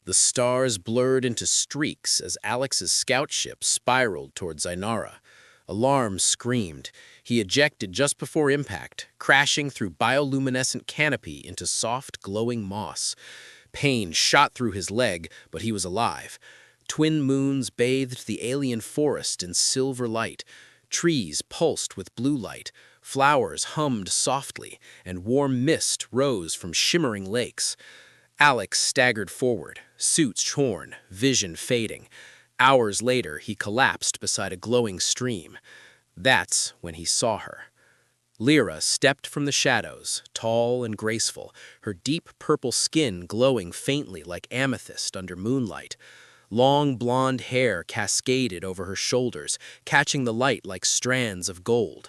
The stars blurred into streaks as Alex's scout ship spiraled toward Zainara. Alarm screamed. He ejected just before impact, crashing through bioluminescent canopy into soft, glowing moss. Pain shot through his leg, but he was alive. Twin moons bathed the alien forest in silver light. Trees pulsed with blue light. Flowers hummed softly, and warm mist rose from shimmering lakes. Alex staggered forward, suit torn, vision fading. Hours later, he collapsed beside a glowing stream. That's when he saw her. Lyra stepped from the shadows, tall and graceful, her deep purple skin glowing faintly like amethyst under moonlight. Long blonde hair cascaded over her shoulders, catching the light like strands of gold.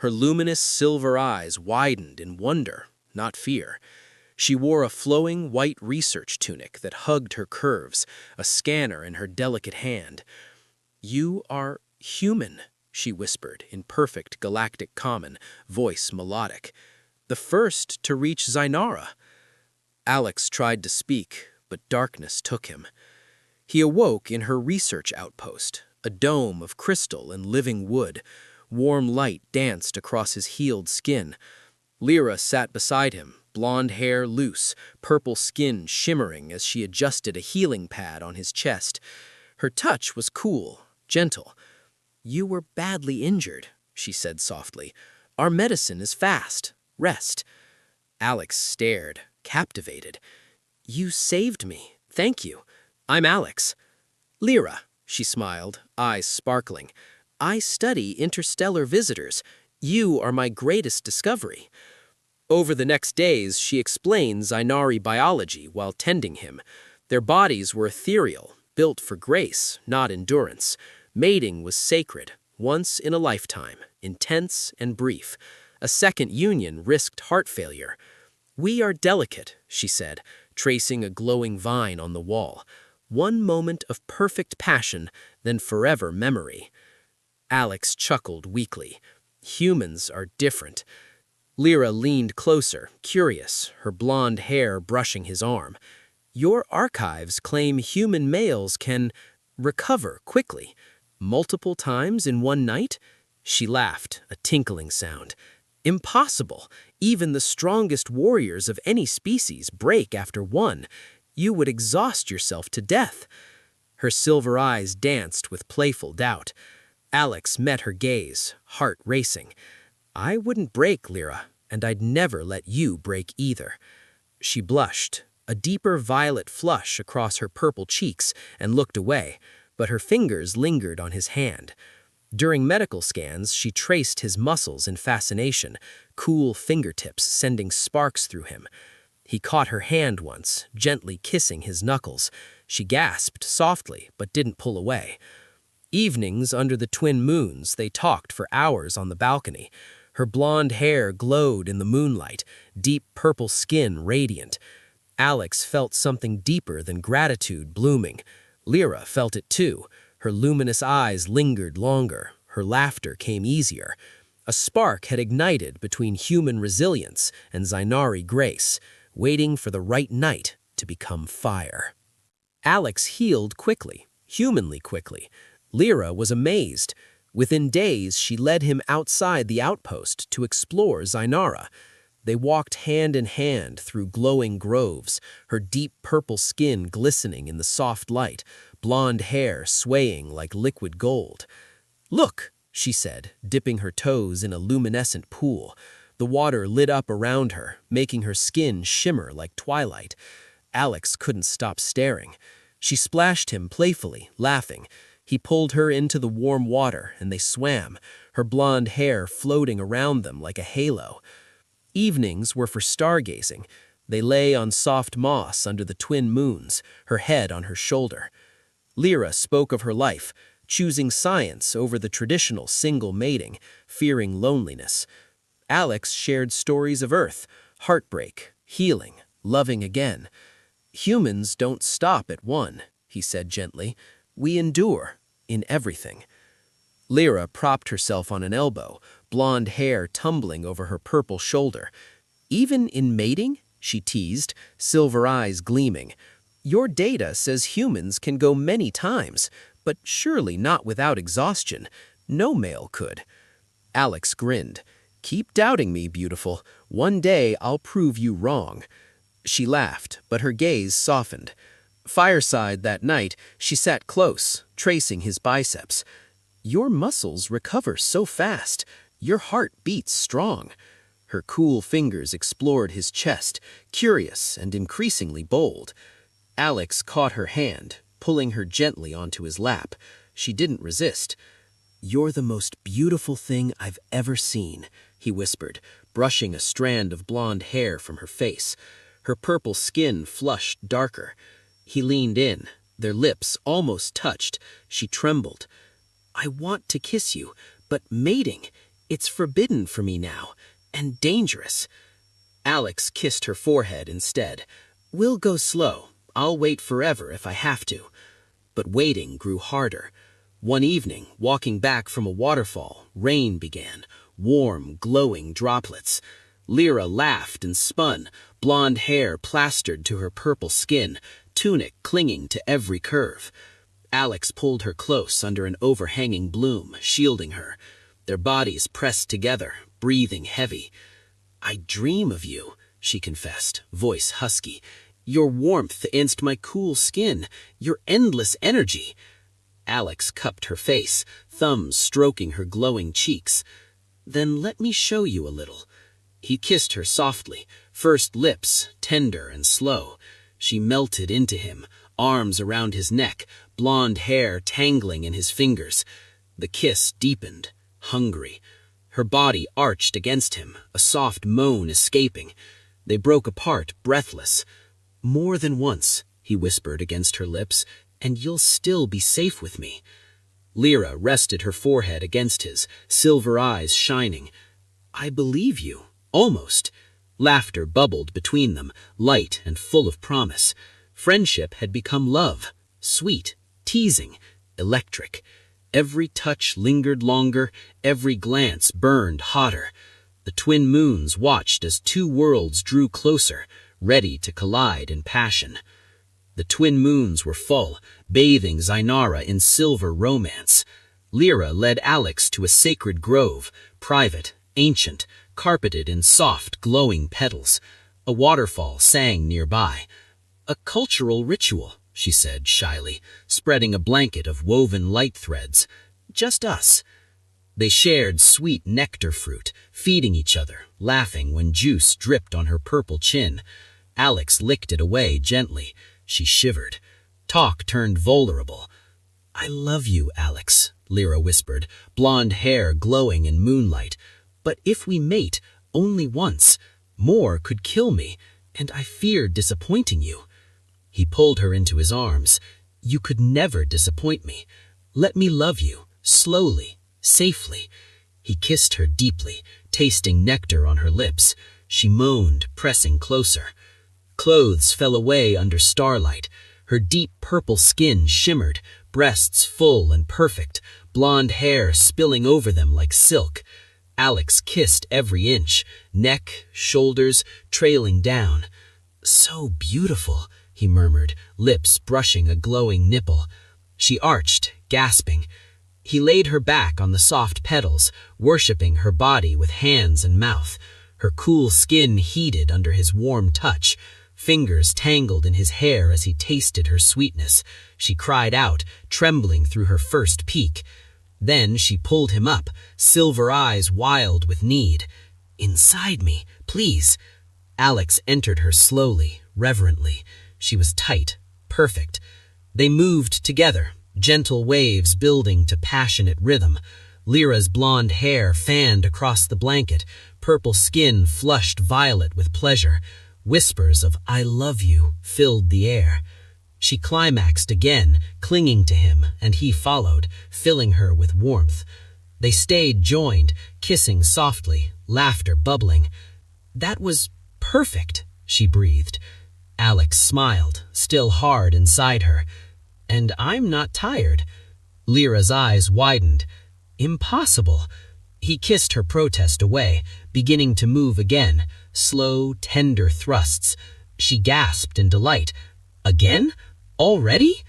Her luminous silver eyes widened in wonder, not fear. She wore a flowing white research tunic that hugged her curves, a scanner in her delicate hand. "You are human," she whispered in perfect galactic common, voice melodic. "The first to reach Zainara." Alex tried to speak, but darkness took him. He awoke in her research outpost, a dome of crystal and living wood. Warm light danced across his healed skin. Lyra sat beside him, blonde hair loose, purple skin shimmering as she adjusted a healing pad on his chest. Her touch was cool, gentle. "You were badly injured," she said softly. "Our medicine is fast. Rest." Alex stared, captivated. "You saved me. Thank you. I'm Alex." "Lyra," she smiled, eyes sparkling. "I study interstellar visitors. You are my greatest discovery." Over the next days, she explained Zainari biology while tending him. Their bodies were ethereal, built for grace, not endurance. Mating was sacred, once in a lifetime, intense and brief. A second union risked heart failure. "We are delicate," she said, tracing a glowing vine on the wall. "One moment of perfect passion, then forever memory." Alex chuckled weakly. "Humans are different." Lyra leaned closer, curious, her blonde hair brushing his arm. "Your archives claim human males can recover quickly. Multiple times in one night?" She laughed, a tinkling sound. "Impossible. Even the strongest warriors of any species break after one. You would exhaust yourself to death." Her silver eyes danced with playful doubt. Alex met her gaze, heart racing. "I wouldn't break, Lyra, and I'd never let you break either." She blushed, a deeper violet flush across her purple cheeks, and looked away, but her fingers lingered on his hand. During medical scans, she traced his muscles in fascination, cool fingertips sending sparks through him. He caught her hand once, gently kissing his knuckles. She gasped softly, but didn't pull away. Evenings under the twin moons, they talked for hours on the balcony. Her blonde hair glowed in the moonlight, deep purple skin radiant. Alex felt something deeper than gratitude blooming. Lyra felt it too. Her luminous eyes lingered longer. Her laughter came easier. A spark had ignited between human resilience and Zainari grace, waiting for the right night to become fire. Alex healed quickly, humanly quickly. Lyra was amazed. Within days, she led him outside the outpost to explore Zainara. They walked hand in hand through glowing groves, her deep purple skin glistening in the soft light, blonde hair swaying like liquid gold. "Look," she said, dipping her toes in a luminescent pool. The water lit up around her, making her skin shimmer like twilight. Alex couldn't stop staring. She splashed him playfully, laughing. He pulled her into the warm water, and they swam, her blonde hair floating around them like a halo. Evenings were for stargazing. They lay on soft moss under the twin moons, her head on her shoulder. Lyra spoke of her life, choosing science over the traditional single mating, fearing loneliness. Alex shared stories of Earth, heartbreak, healing, loving again. "Humans don't stop at one," he said gently. "We endure in everything." Lyra propped herself on an elbow, blonde hair tumbling over her purple shoulder. "Even in mating?" she teased, silver eyes gleaming. Your data says humans can go many times, but surely not without exhaustion. No male could. Alex grinned. Keep doubting me, beautiful. One day I'll prove you wrong. She laughed, but her gaze softened. Fireside that night, she sat close, tracing his biceps. Your muscles recover so fast. Your heart beats strong. Her cool fingers explored his chest, curious and increasingly bold. Alex caught her hand, pulling her gently onto his lap. She didn't resist. You're the most beautiful thing I've ever seen, he whispered, brushing a strand of blonde hair from her face. Her purple skin flushed darker. He leaned in. Their lips almost touched. She trembled. I want to kiss you, but mating, it's forbidden for me now, and dangerous. Alex kissed her forehead instead. We'll go slow. I'll wait forever if I have to. But waiting grew harder. One evening, walking back from a waterfall, rain began, warm, glowing droplets. Lyra laughed and spun, blonde hair plastered to her purple skin, tunic clinging to every curve. Alex pulled her close under an overhanging bloom, shielding her. Their bodies pressed together, breathing heavy. I dream of you, she confessed, voice husky. Your warmth against my cool skin, your endless energy. Alex cupped her face, thumbs stroking her glowing cheeks. Then let me show you a little. He kissed her softly, first lips, tender and slow. She melted into him, arms around his neck, blonde hair tangling in his fingers. The kiss deepened, hungry. Her body arched against him, a soft moan escaping. They broke apart, breathless. More than once, he whispered against her lips, and you'll still be safe with me. Lyra rested her forehead against his, silver eyes shining. I believe you, almost. Laughter bubbled between them, light and full of promise. Friendship had become love, sweet, teasing, electric. Every touch lingered longer, every glance burned hotter. The twin moons watched as two worlds drew closer, ready to collide in passion. The twin moons were full, bathing Zainara in silver romance. Lyra led Alex to a sacred grove, private, ancient, carpeted in soft, glowing petals. A waterfall sang nearby. A cultural ritual, she said shyly, spreading a blanket of woven light threads. Just us. They shared sweet nectar fruit, feeding each other, laughing when juice dripped on her purple chin. Alex licked it away gently. She shivered. Talk turned vulnerable. I love you, Alex, Lyra whispered, blonde hair glowing in moonlight. But if we mate, only once. More could kill me, and I feared disappointing you. He pulled her into his arms. You could never disappoint me. Let me love you, slowly, safely. He kissed her deeply, tasting nectar on her lips. She moaned, pressing closer. Clothes fell away under starlight. Her deep purple skin shimmered, breasts full and perfect, blonde hair spilling over them like silk. Alex kissed every inch, neck, shoulders, trailing down. So beautiful, he murmured, lips brushing a glowing nipple. She arched, gasping. He laid her back on the soft petals, worshipping her body with hands and mouth. Her cool skin heated under his warm touch. Fingers tangled in his hair as he tasted her sweetness. She cried out, trembling through her first peak. Then she pulled him up, silver eyes wild with need. Inside me, please. Alex entered her slowly, reverently. She was tight, perfect. They moved together, gentle waves building to passionate rhythm. Lyra's blonde hair fanned across the blanket, purple skin flushed violet with pleasure. Whispers of I love you filled the air. She climaxed again, clinging to him, and he followed, filling her with warmth. They stayed joined, kissing softly, laughter bubbling. That was perfect, she breathed. Alex smiled, still hard inside her. And I'm not tired. Lyra's eyes widened. Impossible. He kissed her protest away, beginning to move again, slow, tender thrusts. She gasped in delight. Again? Already?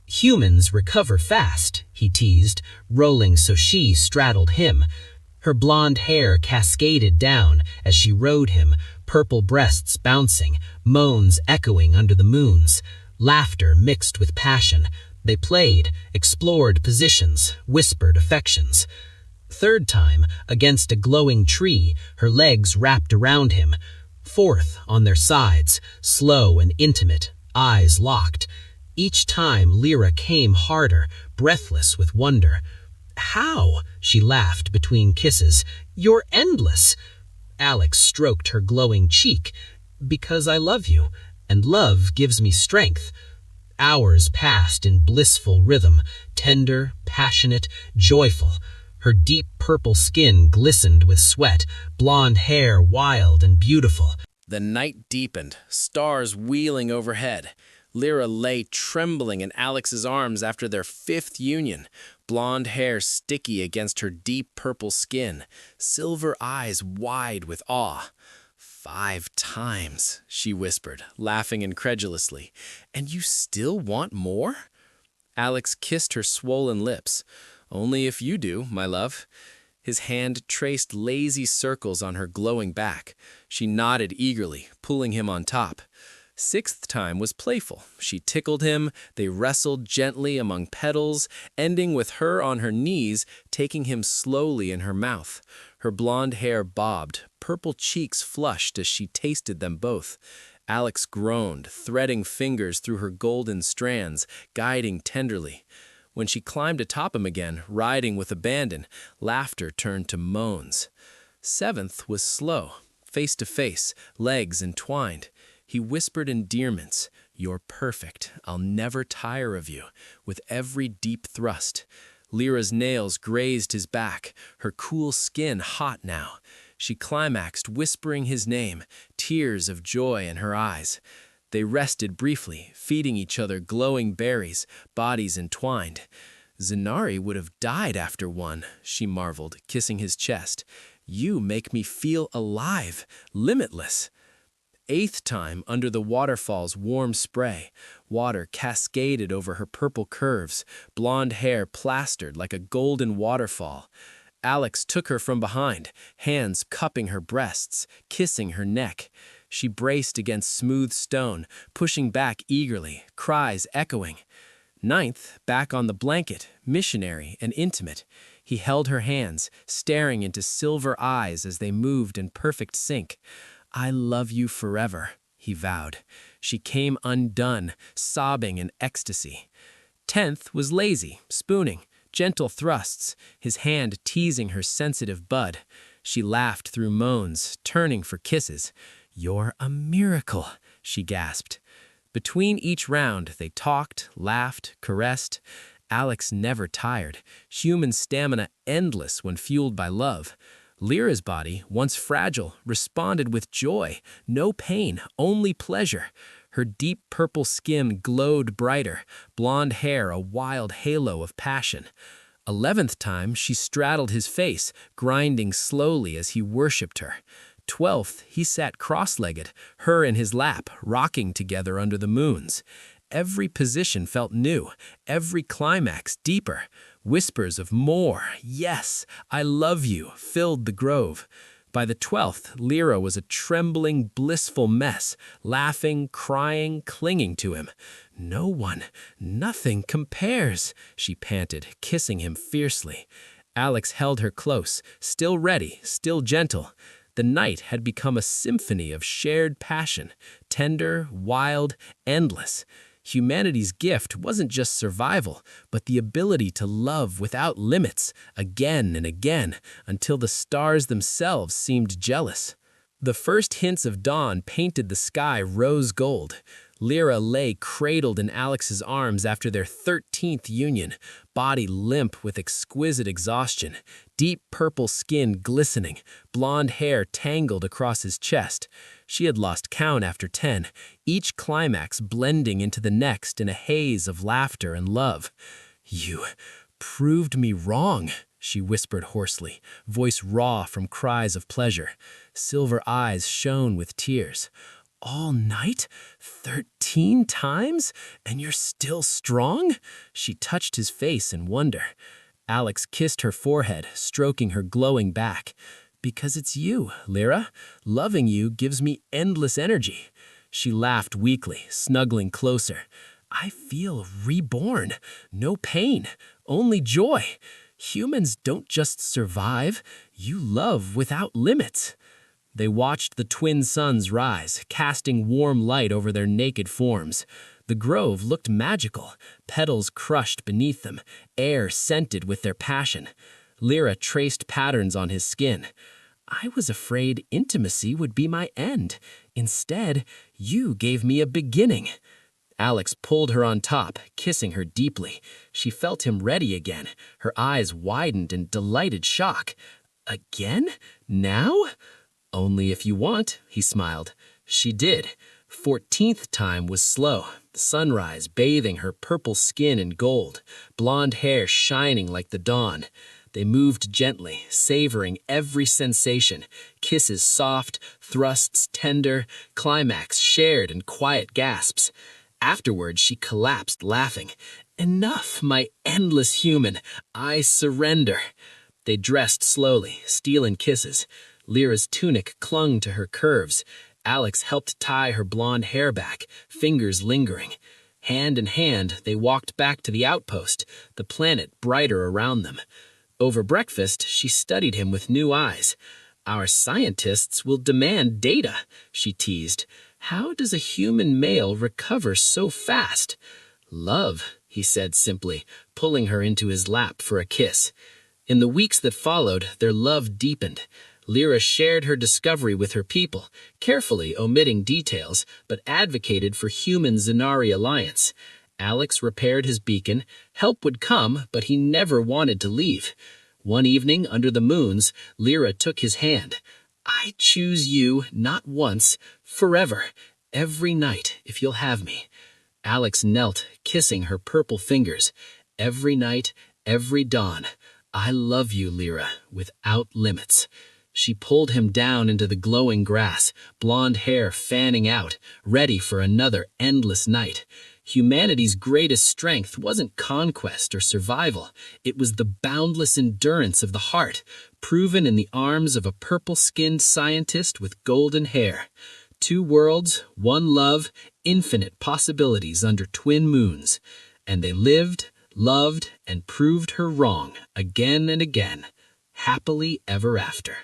Humans recover fast, he teased, rolling so she straddled him. Her blonde hair cascaded down as she rode him, purple breasts bouncing, moans echoing under the moons. Laughter mixed with passion. They played, explored positions, whispered affections. Third time, against a glowing tree, her legs wrapped around him. Fourth, on their sides, slow and intimate, eyes locked. Each time Lyra came harder, breathless with wonder. How? She laughed between kisses. You're endless. Alex stroked her glowing cheek. Because I love you, and love gives me strength. Hours passed in blissful rhythm, tender, passionate, joyful. Her deep purple skin glistened with sweat, blonde hair wild and beautiful. The night deepened, stars wheeling overhead. Lyra lay trembling in Alex's arms after their fifth union, blonde hair sticky against her deep purple skin, silver eyes wide with awe. 5 times, she whispered, laughing incredulously. And you still want more? Alex kissed her swollen lips. Only if you do, my love. His hand traced lazy circles on her glowing back. She nodded eagerly, pulling him on top. 6th time was playful. She tickled him. They wrestled gently among petals, ending with her on her knees, taking him slowly in her mouth. Her blonde hair bobbed, purple cheeks flushed as she tasted them both. Alex groaned, threading fingers through her golden strands, guiding tenderly. When she climbed atop him again, riding with abandon, laughter turned to moans. 7th was slow, face to face, legs entwined. He whispered endearments, "You're perfect, I'll never tire of you," with every deep thrust. Lyra's nails grazed his back, her cool skin hot now. She climaxed, whispering his name, tears of joy in her eyes. They rested briefly, feeding each other glowing berries, bodies entwined. Zenari would have died after one, she marveled, kissing his chest. You make me feel alive, limitless. 8th time, under the waterfall's warm spray, water cascaded over her purple curves, blonde hair plastered like a golden waterfall. Alex took her from behind, hands cupping her breasts, kissing her neck. She braced against smooth stone, pushing back eagerly, cries echoing. 9th, back on the blanket, missionary and intimate. He held her hands, staring into silver eyes as they moved in perfect sync. I love you forever, he vowed. She came undone, sobbing in ecstasy. 10th was lazy, spooning, gentle thrusts, his hand teasing her sensitive bud. She laughed through moans, turning for kisses. You're a miracle, she gasped. Between each round, they talked, laughed, caressed. Alex never tired, human stamina endless when fueled by love. Lyra's body, once fragile, responded with joy, no pain, only pleasure. Her deep purple skin glowed brighter, blonde hair a wild halo of passion. 11th time, she straddled his face, grinding slowly as he worshipped her. 12th, he sat cross-legged, her in his lap, rocking together under the moons. Every position felt new, every climax deeper. Whispers of more, yes, I love you, filled the grove. By the 12th, Lyra was a trembling, blissful mess, laughing, crying, clinging to him. No one, nothing compares, she panted, kissing him fiercely. Alex held her close, still ready, still gentle. The night had become a symphony of shared passion, tender, wild, endless. Humanity's gift wasn't just survival, but the ability to love without limits, again and again, until the stars themselves seemed jealous. The first hints of dawn painted the sky rose gold. Lyra lay cradled in Alex's arms after their 13th union, body limp with exquisite exhaustion, deep purple skin glistening, blonde hair tangled across his chest. She had lost count after 10, each climax blending into the next in a haze of laughter and love. You proved me wrong, she whispered hoarsely, voice raw from cries of pleasure. Silver eyes shone with tears. All night? 13 times? And you're still strong? She touched his face in wonder. Alex kissed her forehead, stroking her glowing back. Because it's you, Lyra. Loving you gives me endless energy. She laughed weakly, snuggling closer. I feel reborn. No pain, only joy. Humans don't just survive, you love without limits. They watched the twin suns rise, casting warm light over their naked forms. The grove looked magical, petals crushed beneath them, air scented with their passion. Lyra traced patterns on his skin. I was afraid intimacy would be my end. Instead, you gave me a beginning. Alex pulled her on top, kissing her deeply. She felt him ready again. Her eyes widened in delighted shock. Again? Now? Only if you want, he smiled. She did. 14th time was slow, sunrise bathing her purple skin in gold, blonde hair shining like the dawn. They moved gently, savoring every sensation, kisses soft, thrusts tender, climax shared in quiet gasps. Afterward, she collapsed laughing. Enough, my endless human. I surrender. They dressed slowly, stealing kisses. Lyra's tunic clung to her curves. Alex helped tie her blonde hair back, fingers lingering. Hand in hand, they walked back to the outpost, the planet brighter around them. Over breakfast, she studied him with new eyes. Our scientists will demand data, she teased. How does a human male recover so fast? Love, he said simply, pulling her into his lap for a kiss. In the weeks that followed, their love deepened. Lyra shared her discovery with her people, carefully omitting details, but advocated for human-Zenari alliance. Alex repaired his beacon. Help would come, but he never wanted to leave. One evening, under the moons, Lyra took his hand. I choose you, not once, forever, every night, if you'll have me. Alex knelt, kissing her purple fingers. Every night, every dawn. I love you, Lyra, without limits. She pulled him down into the glowing grass, blonde hair fanning out, ready for another endless night. Humanity's greatest strength wasn't conquest or survival. It was the boundless endurance of the heart, proven in the arms of a purple-skinned scientist with golden hair. 2 worlds, 1 love, infinite possibilities under twin moons. And they lived, loved, and proved her wrong again and again, happily ever after.